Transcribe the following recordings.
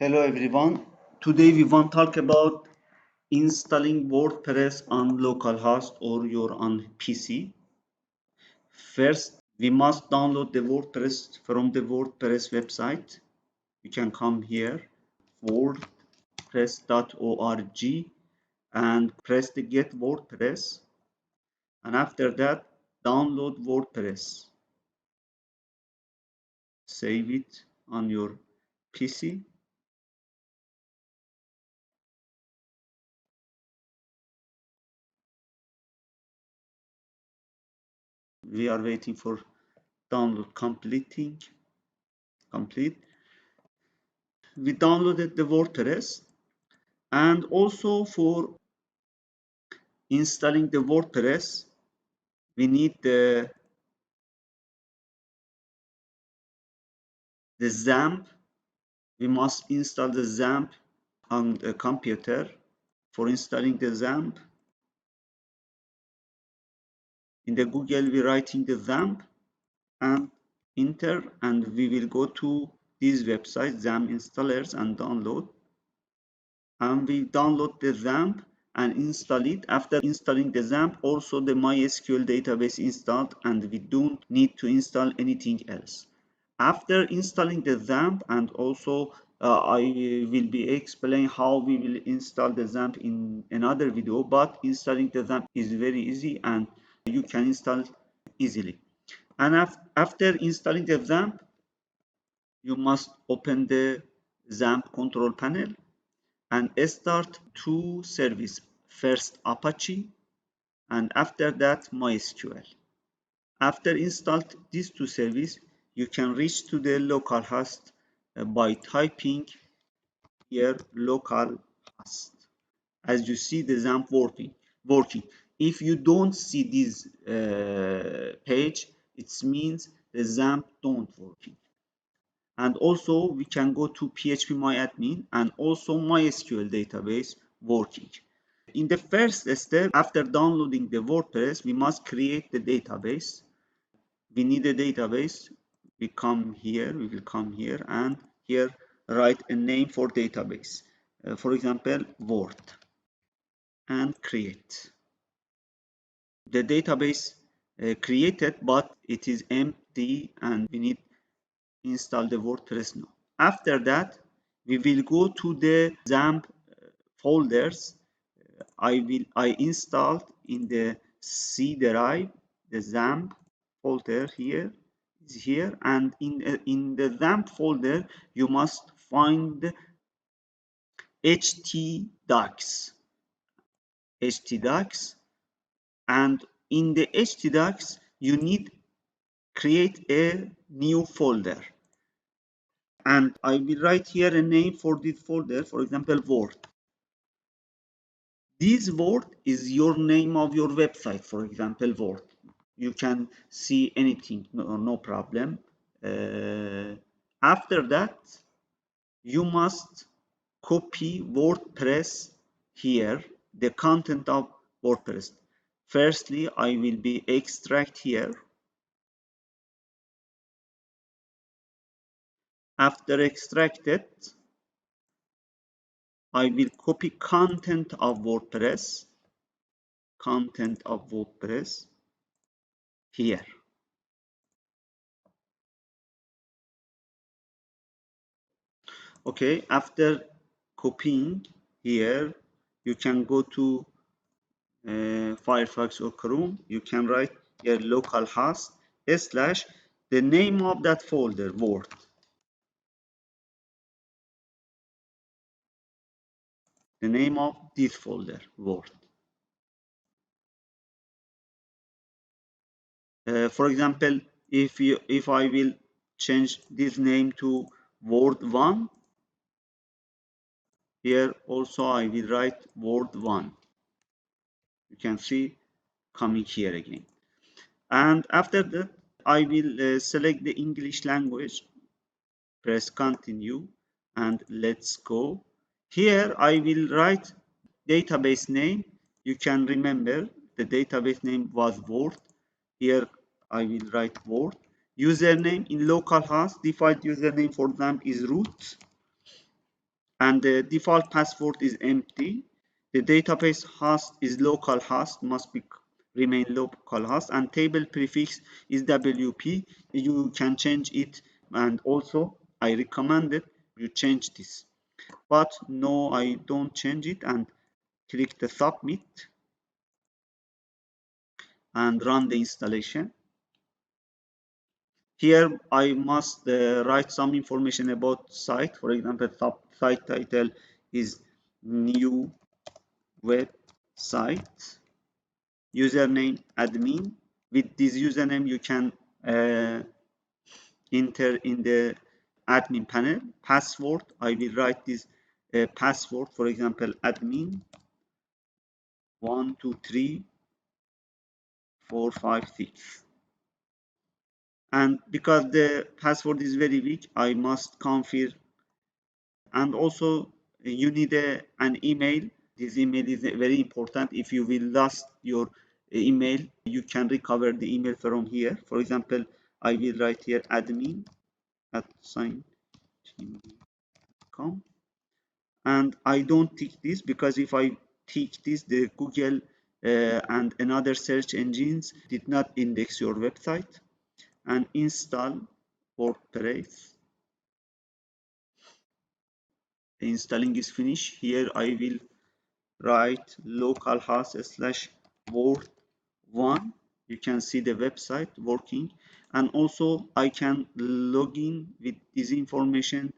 Hello everyone. Today we want to talk about installing WordPress on localhost or your on PC. First, we must download the WordPress from the WordPress website. You can come here, wordpress.org, and press the Get WordPress. And after that, download WordPress. Save it on your PC. We are waiting for download complete. We downloaded the WordPress, and also for installing the WordPress we need the Xampp. We must install the Xampp on the computer. For installing the Xampp, in the Google we writing the Xampp and enter, and we will go to this website Xampp installers and download, and we download the Xampp and install it. After installing the Xampp, also the MySQL database installed, and we don't need to install anything else. After installing the Xampp, and also I will be explain how we will install the Xampp in another video, but installing the Xampp is very easy and you can install easily. And after installing the Xampp, you must open the Xampp control panel and start two services. First Apache, and after that MySQL. After installed these two services, you can reach to the localhost by typing here localhost. As you see the Xampp working. If you don't see this page, it means the Xampp don't working. And also we can go to phpMyAdmin and also MySQL database working. In the first step, after downloading the WordPress, we must create the database. We need a database. We will come here and here write a name for database. For example, Word, and create. The database created, but it is empty and we need install the WordPress now. After that, we will go to the Xampp folders. I installed in the C drive the Xampp folder here is here, and in the Xampp folder you must find htdocs, and in the htdocs you need create a new folder, and I will write here a name for this folder, for example Word. This Word is your name of your website, for example Word. You can see anything, no problem. After that, you must copy WordPress here, the content of WordPress. Firstly, I will be extract here. After extracted, I will copy content of WordPress here. Okay, after copying here, you can go to Firefox or Chrome. You can write here localhost / the name of that folder, Word. The name of this folder, Word. For example, if I will change this name to Word1, here also I will write Word1. You can see coming here again. And after that, I will select the English language, press continue, and let's go. Here I will write database name. You can remember the database name was Word. Here I will write Word. Username in localhost, default username for them is root. and the default password is empty. The database host is localhost, must be remain localhost, and table prefix is WP. You can change it, and also I recommend it you change this. But no, I don't change it, and click the submit and run the installation. Here I must write some information about site. For example, site title is new website, username admin. With this username you can enter in the admin panel. Password, I will write this password, for example, admin 123456. And because the password is very weak, I must confirm. And also you need an email. This email is very important. If you will lost your email, you can recover the email from here. For example, I will write here admin@sign.com, and I don't tick this because if I tick this, the Google and another search engines did not index your website. And install WordPress. The installing is finished. Here I will write localhost/word1. You can see the website working, and also I can log in with this information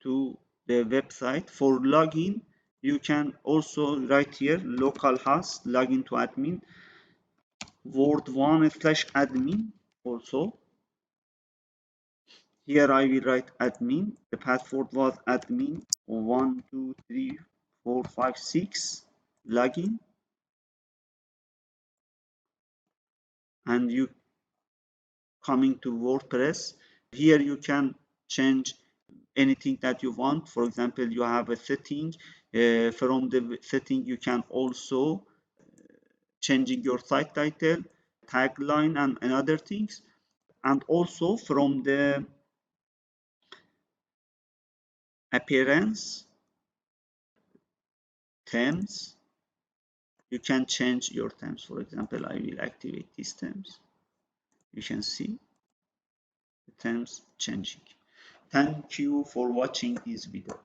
to the website. For login, you can also write here localhost login to admin word1/admin. Also here I will write admin. The password was admin 123456 login, and you coming to WordPress. Here you can change anything that you want. For example, you have a setting. From the setting, you can also changing your site title, tagline, and other things. And also from the appearance, themes, you can change your themes. For example, I will activate these themes. You can see the themes changing. Thank you for watching this video.